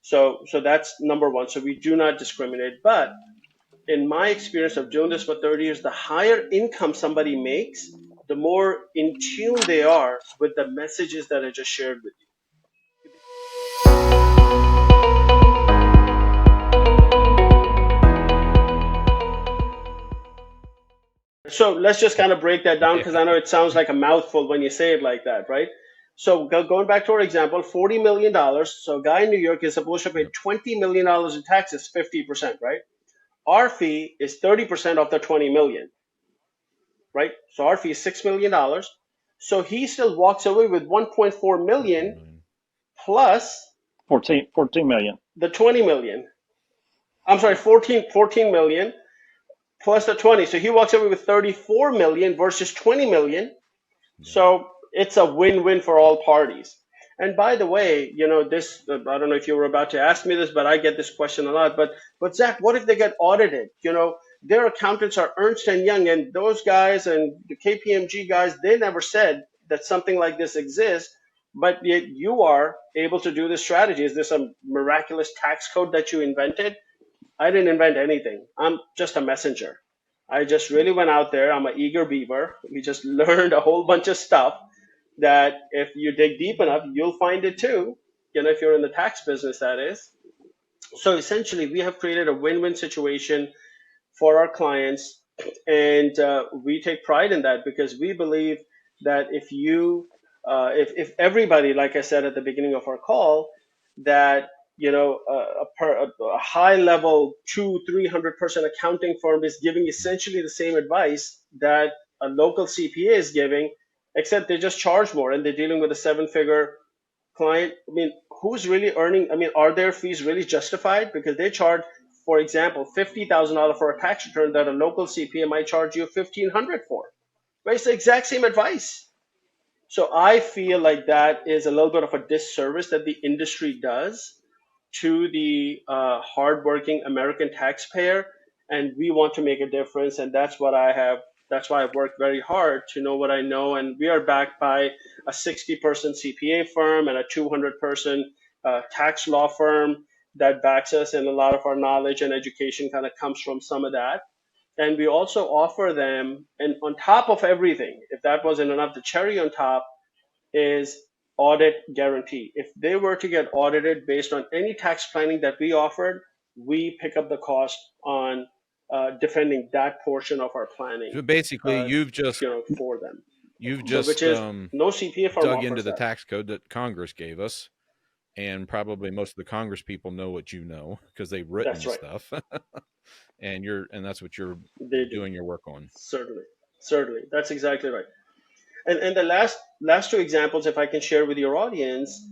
So that's number one. So we do not discriminate. But in my experience of doing this for 30 years, the higher income somebody makes, the more in tune they are with the messages that I just shared with you. So let's just kind of break that down because I know it sounds like a mouthful when you say it like that, right? So going back to our example, $40 million. So a guy in New York is supposed to pay $20 million in taxes, 50%, right? Our fee is 30% of the 20 million, right? So our fee is $6 million. So he still walks away with 1.4 million plus 14 million. the 20 million. I'm sorry, 14 million plus the 20. So he walks away with 34 million versus 20 million. So it's a win-win for all parties. And by the way, this, I don't know if you were about to ask me this, but I get this question a lot. But Zach, what if they get audited? Their accountants are Ernst and Young, and those guys and the KPMG guys, they never said that something like this exists, but yet you are able to do this strategy. Is this a miraculous tax code that you invented? I didn't invent anything. I'm just a messenger. I just really went out there. I'm an eager beaver. We just learned a whole bunch of stuff that if you dig deep enough, you'll find it too. If you're in the tax business, that is. So essentially, we have created a win-win situation for our clients, and we take pride in that because we believe that if everybody, like I said at the beginning of our call, that a high level 200-300 person accounting firm is giving essentially the same advice that a local CPA is giving, except they just charge more and they're dealing with a 7-figure client. I mean, who's really earning? I mean, are their fees really justified? Because they charge, for example, $50,000 for a tax return that a local CPA might charge you $1,500 for. Right? It's the exact same advice. So I feel like that is a little bit of a disservice that the industry does to the hardworking American taxpayer, and we want to make a difference, and that's why I've worked very hard to know what I know, and we are backed by a 60-person CPA firm and a 200-person tax law firm that backs us, and a lot of our knowledge and education kind of comes from some of that. And we also offer them, and on top of everything, if that wasn't enough, the cherry on top is audit guarantee. If they were to get audited based on any tax planning that we offered, we pick up the cost on defending that portion of our planning. So basically, you've just for them. which is no CPA firm dug into offers the that. tax code that Congress gave us, and probably most of the Congress people know what you know because they've written That's right. stuff, and that's what you're doing your work on. Certainly, that's exactly right. And the last two examples, if I can share with your audience,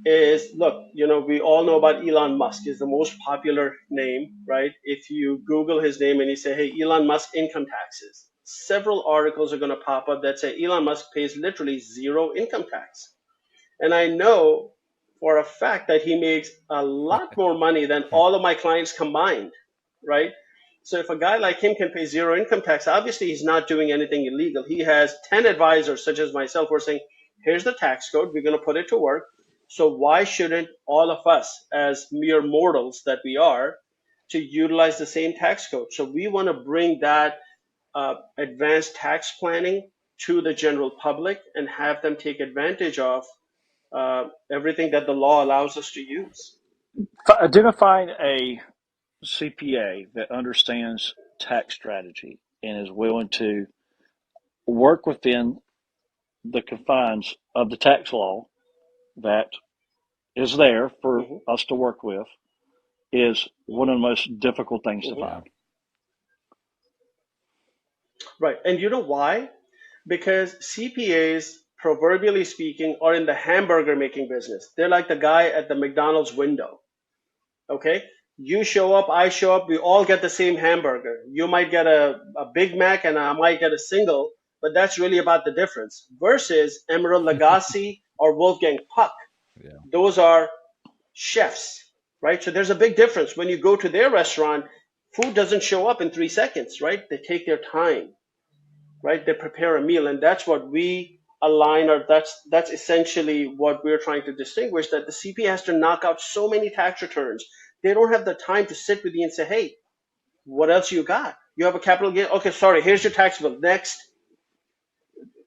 is look, we all know about Elon Musk is the most popular name, right? If you Google his name and you say, hey, Elon Musk income taxes, several articles are going to pop up that say Elon Musk pays literally zero income tax. And I know for a fact that he makes a lot more money than all of my clients combined, right? So if a guy like him can pay zero income tax, obviously he's not doing anything illegal. He has 10 advisors, such as myself, who are saying, here's the tax code, we're going to put it to work. So why shouldn't all of us, as mere mortals that we are, to utilize the same tax code? So we want to bring that advanced tax planning to the general public and have them take advantage of everything that the law allows us to use. Identifying a CPA that understands tax strategy and is willing to work within the confines of the tax law that is there for us to work with is one of the most difficult things to find. Right. And you know why? Because CPAs, proverbially speaking, are in the hamburger making business. They're like the guy at the McDonald's window. Okay? You show up, I show up, we all get the same hamburger. You might get a Big Mac and I might get a single, but that's really about the difference. Versus Emeril Lagasse or Wolfgang Puck. Yeah. Those are chefs, right? So there's a big difference. When you go to their restaurant, food doesn't show up in 3 seconds, right? They take their time, right? They prepare a meal, and that's what we align, or that's essentially what we're trying to distinguish, that the CPA has to knock out so many tax returns. They don't have the time to sit with you and say, hey, what else you got? You have a capital gain. Okay, sorry, here's your tax bill. Next.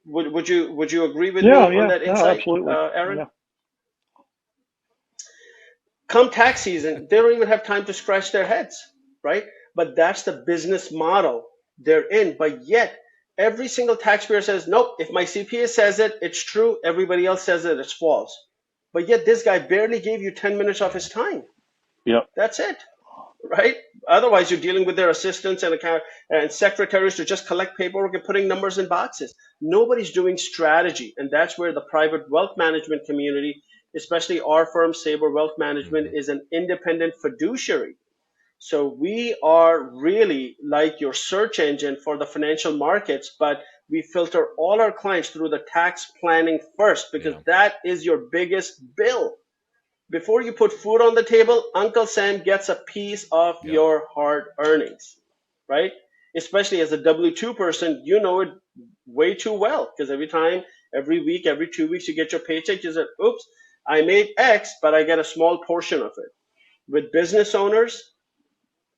Would you agree with me on that Yeah, insight, absolutely. Aaron? Yeah. Come tax season, they don't even have time to scratch their heads, right? But that's the business model they're in. But yet, every single taxpayer says, nope, if my CPA says it, it's true. Everybody else says it, it's false. But yet, this guy barely gave you 10 minutes of his time. Yep. That's it, right? Otherwise, you're dealing with their assistants and secretaries to just collect paperwork and putting numbers in boxes. Nobody's doing strategy, and that's where the private wealth management community, especially our firm, Sabur Wealth Management, is an independent fiduciary. So we are really like your search engine for the financial markets, but we filter all our clients through the tax planning first, because that is your biggest bill. Before you put food on the table, Uncle Sam gets a piece of your hard earnings, right? Especially as a W-2 person, you know it way too well, because every week, every 2 weeks, you get your paycheck. You say, oops, I made X, but I get a small portion of it. With business owners,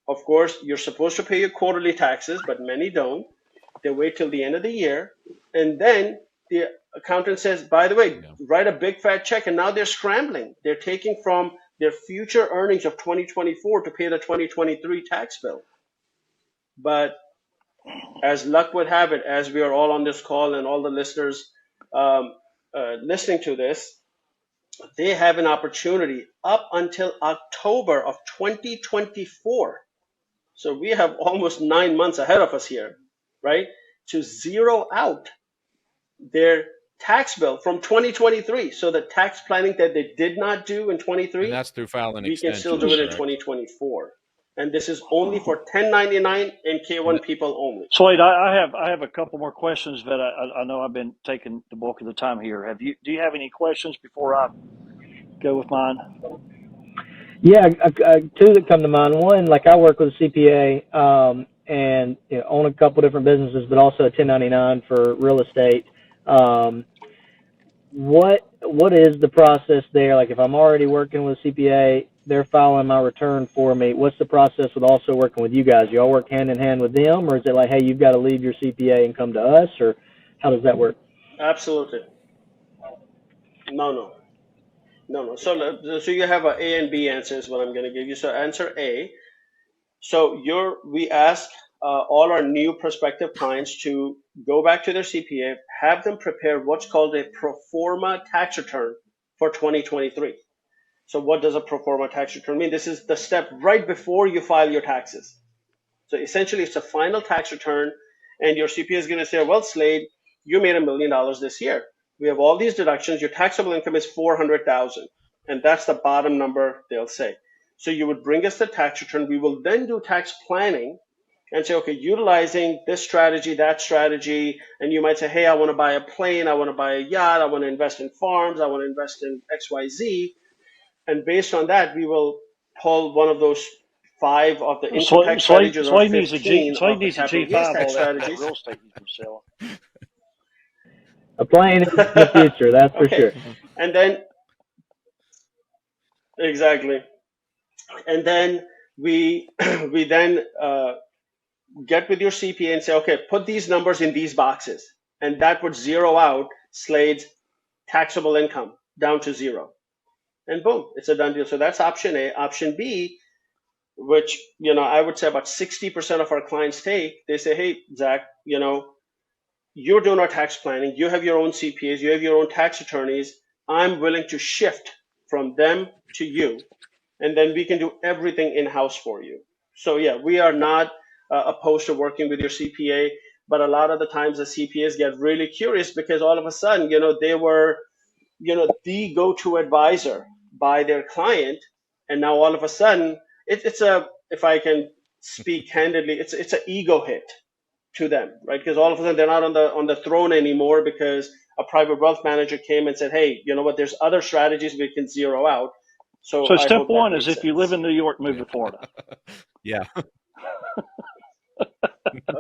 of course, you're supposed to pay your quarterly taxes, but many don't. They wait till the end of the year, and then the accountant says, by the way, write a big fat check, and now they're scrambling. They're taking from their future earnings of 2024 to pay the 2023 tax bill. But as luck would have it, as we are all on this call and all the listeners listening to this, they have an opportunity up until October of 2024. So we have almost 9 months ahead of us here, right? To zero out their tax bill from 2023. So the tax planning that they did not do in And 23, that's through filing we can still do extensions, it in correct? 2024. And this is only for 1099 and K1 people only. Slade, I have a couple more questions, but I know I've been taking the bulk of the time here. Do you have any questions before I go with mine? Yeah, two that come to mind. One, like I work with a CPA, and own a couple different businesses, but also a 1099 for real estate. Um, what is the process there? Like if I'm already working with a CPA, they're filing my return for me. What's the process with also working with you guys? You all work hand in hand with them, or is it like, hey, you've got to leave your CPA and come to us, or how does that work? Absolutely. No. So you have a and B answer is what I'm going to give you. So answer A. So we ask all our new prospective clients to go back to their CPA, have them prepare what's called a pro forma tax return for 2023. So what does a pro forma tax return mean? This is the step right before you file your taxes. So essentially, it's a final tax return, and your CPA is going to say, well, Slade, you made $1 million this year. We have all these deductions. Your taxable income is $400,000, and that's the bottom number they'll say. So you would bring us the tax return. We will then do tax planning and say, okay, utilizing this strategy, that strategy, and you might say, hey, I want to buy a plane, I want to buy a yacht, I want to invest in farms, I want to invest in XYZ. And based on that, we will pull one of those 5 of the income tax strategies or 15 of the capital gains G5, tax all that strategies. real estate he's been selling. A plane is the future, that's for Okay. sure. And then, exactly. And then we then get with your CPA and say, okay, put these numbers in these boxes. And that would zero out Slade's taxable income down to 0. And boom, it's a done deal. So that's option A. Option B, which I would say about 60% of our clients take, they say, hey, Zach, you're doing our tax planning, you have your own CPAs, you have your own tax attorneys, I'm willing to shift from them to you, and then we can do everything in-house for you. So yeah, we are not opposed to working with your CPA, but a lot of the times the CPAs get really curious because all of a sudden, they were the go-to advisor by their client, and now all of a sudden if I can speak candidly, it's an ego hit to them, right? Because all of a sudden they're not on the throne anymore because a private wealth manager came and said, hey, you know what, there's other strategies we can zero out. So I step hope that one makes is if sense. you live in New York, move to Florida. Yeah.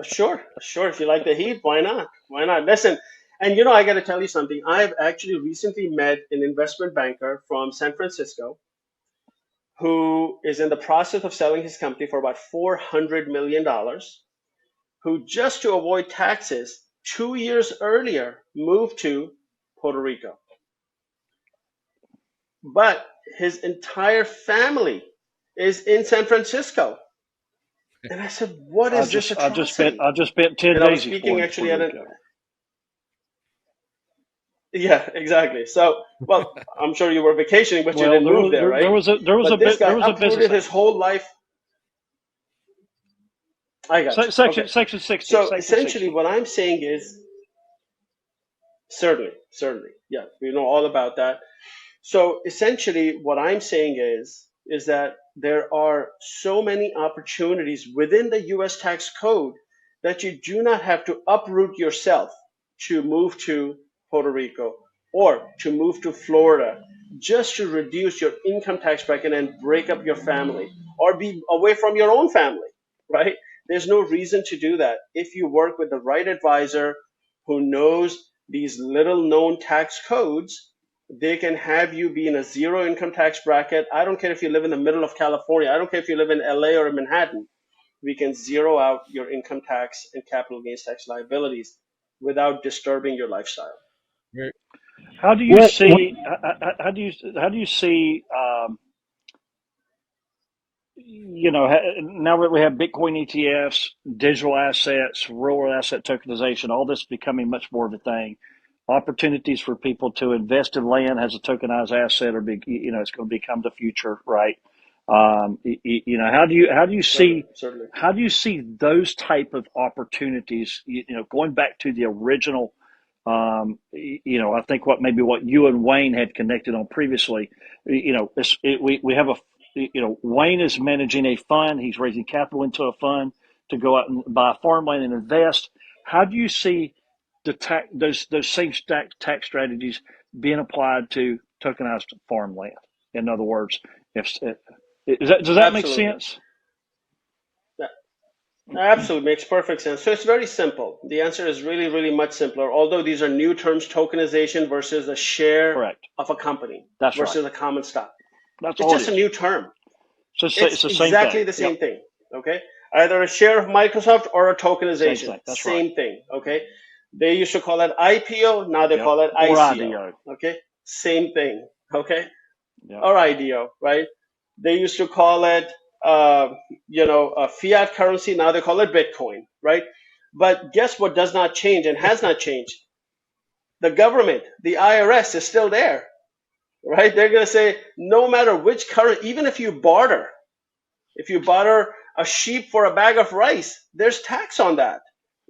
Sure. If you like the heat, why not? Listen, And you know, I got to tell you something. I've actually recently met an investment banker from San Francisco who is in the process of selling his company for about $400 million, who just to avoid taxes 2 years earlier moved to Puerto Rico. But his entire family is in San Francisco. And I said, what I is this just I just spent atrocity? I just spent 10 And I was days before speaking in actually Puerto at an, Rico. yeah, exactly. So, well, I'm sure you were vacationing, but you Well, didn't move there, there right? was a But this bit there guy was a business uprooted his whole life. I got you. Okay. section 60 So section essentially, 60. what I'm saying is certainly, certainly, yeah, we know all about that. So essentially, what I'm saying is that there are so many opportunities within the U.S. tax code that you do not have to uproot yourself to move to Puerto Rico or to move to Florida just to reduce your income tax bracket and break up your family or be away from your own family, right? There's no reason to do that. If you work with the right advisor who knows these little known tax codes, they can have you be in a zero income tax bracket. I don't care if you live in the middle of California. I don't care if you live in LA or in Manhattan. We can zero out your income tax and capital gains tax liabilities without disturbing your lifestyle. Very- How do you What see how do you see now that we have Bitcoin ETFs, digital assets, real asset tokenization, all this becoming much more of a thing. Opportunities for people to invest in land as a tokenized asset are big. It's going to become the future, right? Certainly, certainly. How do you see those type of opportunities? Going back to the original. I think what you and Wayne had connected on previously. We have a Wayne is managing a fund. He's raising capital into a fund to go out and buy farmland and invest. How do you see those same tax strategies being applied to tokenized farmland? In other words, if does that make Absolutely. sense? That absolutely makes perfect sense. So it's very simple. The answer is really, really much simpler. Although these are new terms, tokenization versus a share Correct. of a company That's right. versus a common stock. That's It's all it just a is. new term. So it's It's the same exactly thing. the Yep. same thing. Okay. Either a share of Microsoft or a Same tokenization. thing. That's right. Same thing. Okay. They used to call it IPO. Now they Yep. call it Or ICO. IDO. Okay. Same thing. Okay. Yep. Or IDO, right? They used to call it, a fiat currency. Now they call it Bitcoin, right? But guess what does not change and has not changed? The government, the IRS is still there, right? They're going to say, no matter which currency, even if you barter a sheep for a bag of rice, there's tax on that,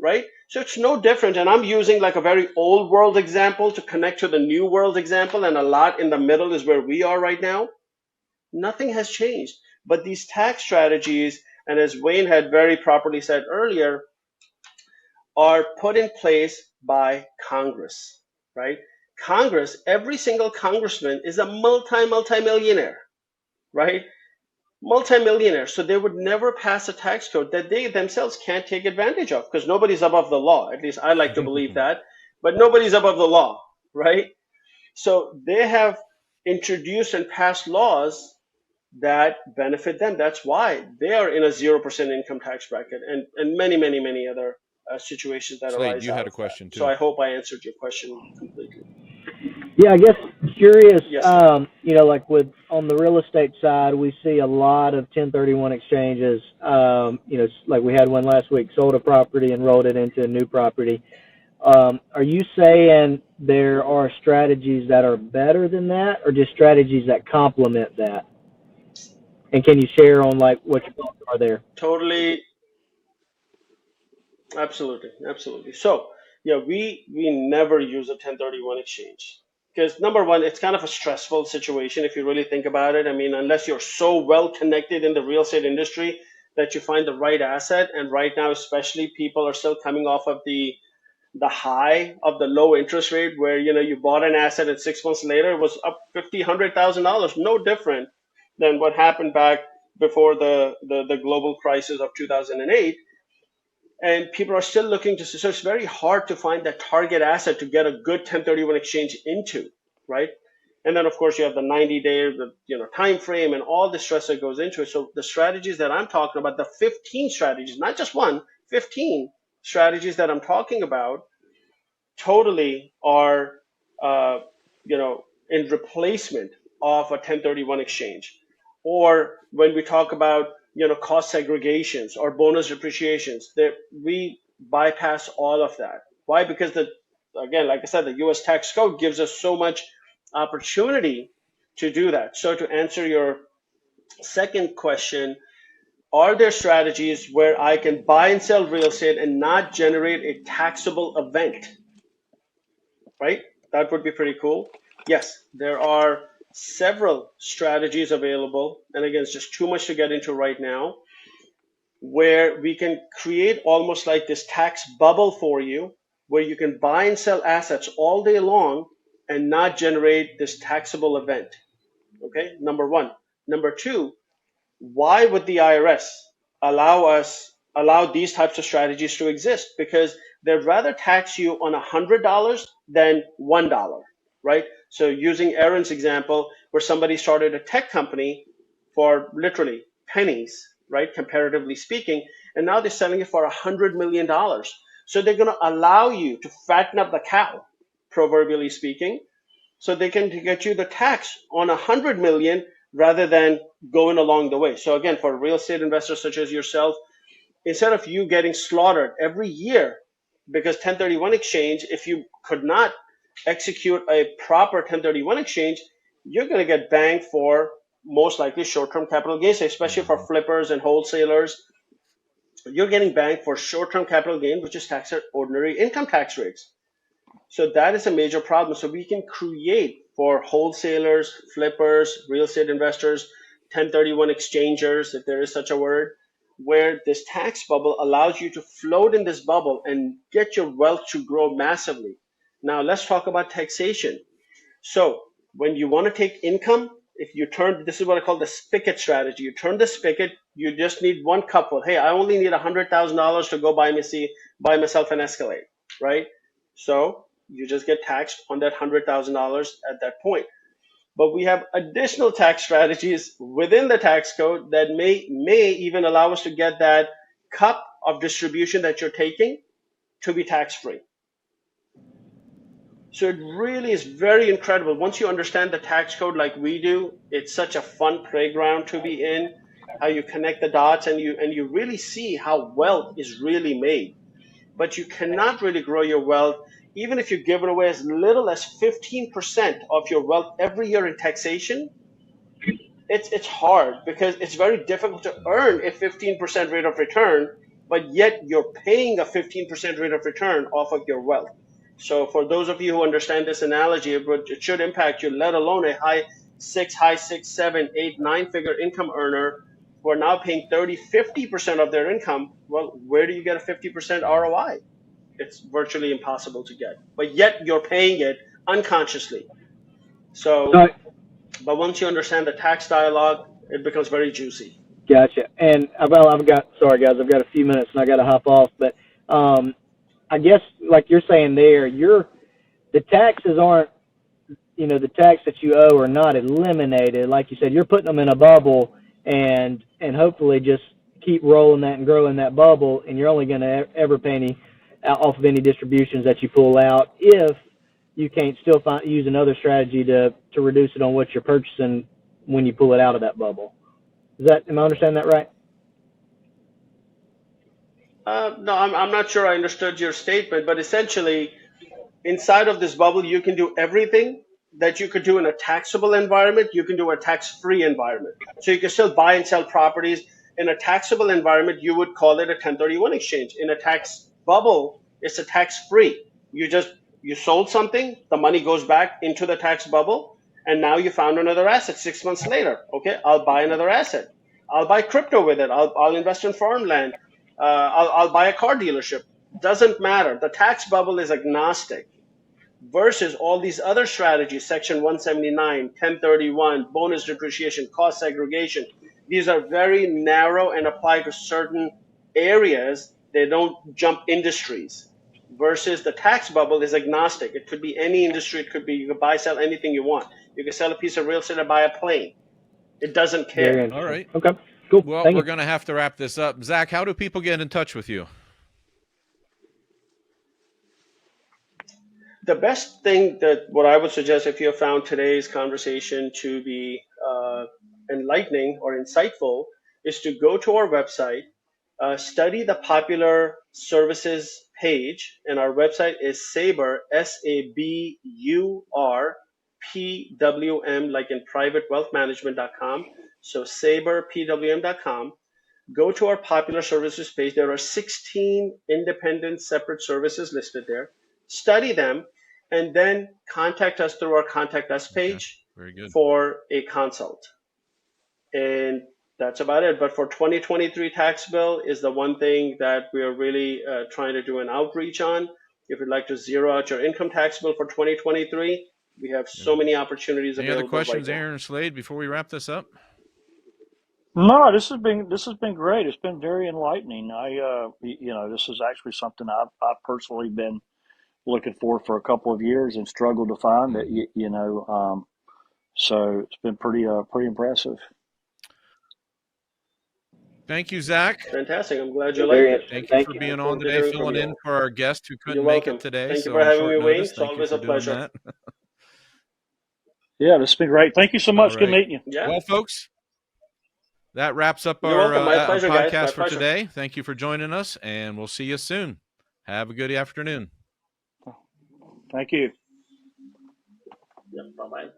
right? So it's no different. And I'm using like a very old world example to connect to the new world example. And a lot in the middle is where we are right now. Nothing has changed. But these tax strategies, and as Wayne had very properly said earlier, are put in place by Congress, right? Congress, every single congressman is a multi-millionaire, right? Multi-millionaire. So they would never pass a tax code that they themselves can't take advantage of because nobody's above the law. At least I like to believe that, but nobody's above the law, right? So they have introduced and passed laws that benefit them. That's why they are in a 0% income tax bracket and many, many, many other situations that Slade, arise you out had a of that. question So too. I hope I answered your question completely. Yeah, I guess curious, Yes, sir. like with on the real estate side, we see a lot of 1031 exchanges. Like we had one last week, sold a property and rolled it into a new property. Are you saying there are strategies that are better than that, or just strategies that complement that? And can you share on like what your thoughts are there? Totally. Absolutely. Absolutely. So yeah, we never use a 1031 exchange because number one, it's kind of a stressful situation if you really think about it. I mean, unless you're so well connected in the real estate industry that you find the right asset, and right now, especially, people are still coming off of the high of the low interest rate where you bought an asset and 6 months later it was up $50,000, no different than what happened back before the global crisis of 2008. and people are still looking to, so it's very hard to find that target asset to get a good 1031 exchange into, right? And then of course you have the 90-day time frame and all the stress that goes into it. So the strategies that I'm talking about, the 15 strategies, not just one, 15 strategies that I'm talking about, totally are in replacement of a 1031 exchange. Or when we talk about cost segregations or bonus depreciations, that we bypass all of that. Why? Because again, like I said, the US tax code gives us so much opportunity to do that. So to answer your second question, are there strategies where I can buy and sell real estate and not generate a taxable event? Right? That would be pretty cool. Yes, there are several strategies available. And again, it's just too much to get into right now, where we can create almost like this tax bubble for you, where you can buy and sell assets all day long and not generate this taxable event. Okay, number one. Number two, why would the IRS allow these types of strategies to exist? Because they'd rather tax you on $100 than $1, right? So using Aaron's example, where somebody started a tech company for literally pennies, right, comparatively speaking, and now they're selling it for $100 million. So they're going to allow you to fatten up the cow, proverbially speaking, so they can get you the tax on 100 million rather than going along the way. So again, for real estate investors such as yourself, instead of you getting slaughtered every year because 1031 exchange, if you could not execute a proper 1031 exchange, you're going to get banged for most likely short-term capital gains, especially for flippers and wholesalers. You're getting banged for short-term capital gain, which is taxed at ordinary income tax rates. So that is a major problem. So we can create for wholesalers, flippers, real estate investors, 1031 exchangers, if there is such a word, where this tax bubble allows you to float in this bubble and get your wealth to grow massively. Now let's talk about taxation. So when you want to take income, if you turn, this is what I call the spigot strategy. You turn the spigot, you just need one cupful. Hey, I only need $100,000 to go buy myself an Escalade, right? So you just get taxed on that $100,000 at that point. But we have additional tax strategies within the tax code that may even allow us to get that cup of distribution that you're taking to be tax free. So it really is very incredible. Once you understand the tax code like we do, it's such a fun playground to be in, how you connect the dots and you really see how wealth is really made. But you cannot really grow your wealth even if you're giving away as little as 15% of your wealth every year in taxation. It's hard because it's very difficult to earn a 15% rate of return, but yet you're paying a 15% rate of return off of your wealth. So for those of you who understand this analogy, it should impact you, let alone a high six, 7, 8, 9-figure income earner who are now paying 30, 50% of their income. Well, where do you get a 50% ROI? It's virtually impossible to get, but yet you're paying it unconsciously. So, but once you understand the tax dialogue, it becomes very juicy. Gotcha. And I've got, sorry guys, I've got a few minutes and I got to hop off. But I guess like you're saying there, the taxes aren't, the tax that you owe are not eliminated. Like you said, you're putting them in a bubble and hopefully just keep rolling that and growing that bubble, and you're only going to ever pay any off of any distributions that you pull out if you can't still use another strategy to reduce it on what you're purchasing when you pull it out of that bubble. Am I understanding that right? No, I'm not sure I understood your statement, but essentially, inside of this bubble, you can do everything that you could do in a taxable environment, you can do a tax-free environment. So you can still buy and sell properties. In a taxable environment, you would call it a 1031 exchange. In a tax bubble, it's a tax-free. You sold something, the money goes back into the tax bubble, and now you found another asset 6 months later. Okay, I'll buy another asset. I'll buy crypto with it. I'll invest in farmland. I'll buy a car dealership. Doesn't matter. The tax bubble is agnostic versus all these other strategies, Section 179, 1031, bonus depreciation, cost segregation. These are very narrow and apply to certain areas They don't jump industries. Versus the tax bubble is agnostic. It could be any industry. It could be, you could buy, sell anything you want. You can sell a piece of real estate or buy a plane. It doesn't Very care. All interesting. right. Okay, cool. Well, Thank we're you. going to have to wrap this up. Zach, how do people get in touch with you? The best thing that what I would suggest, if you have found today's conversation to be enlightening or insightful, is to go to our website, study the popular services page, and our website is Sabur, Sabur, PWM, like in privatewealthmanagement.com. So saburpwm.com. Go to our popular services page. There are 16 independent separate services listed there. Study them, and then contact us through our Contact Us page Very good. for a consult. And that's about it. But for 2023 tax bill is the one thing that we are really trying to do an outreach on. If you'd like to zero out your income tax bill for 2023, we have so many opportunities Any other available questions, right now. Aaron Slade, before we wrap this up? No, this has been great. It's been very enlightening. This is actually something I've personally been looking for a couple of years and struggled to find it. So it's been pretty impressive. Thank you, Zach. Fantastic. I'm glad you Very liked it. interesting. Thank you for I being look on forward to today, hearing from filling you in all. for our guest who couldn't You're make welcome. it today. Thank you So for on having short me, Wayne. notice, It's thank you always for a doing pleasure. that. Yeah, this has been great. Thank you so much. All Good right. meeting you. Yeah. Well, folks, that wraps up You're our welcome. My pleasure, guys. podcast My for pleasure. today. Thank you for joining us, and we'll see you soon. Have a good afternoon. Thank you. Yeah. Bye-bye.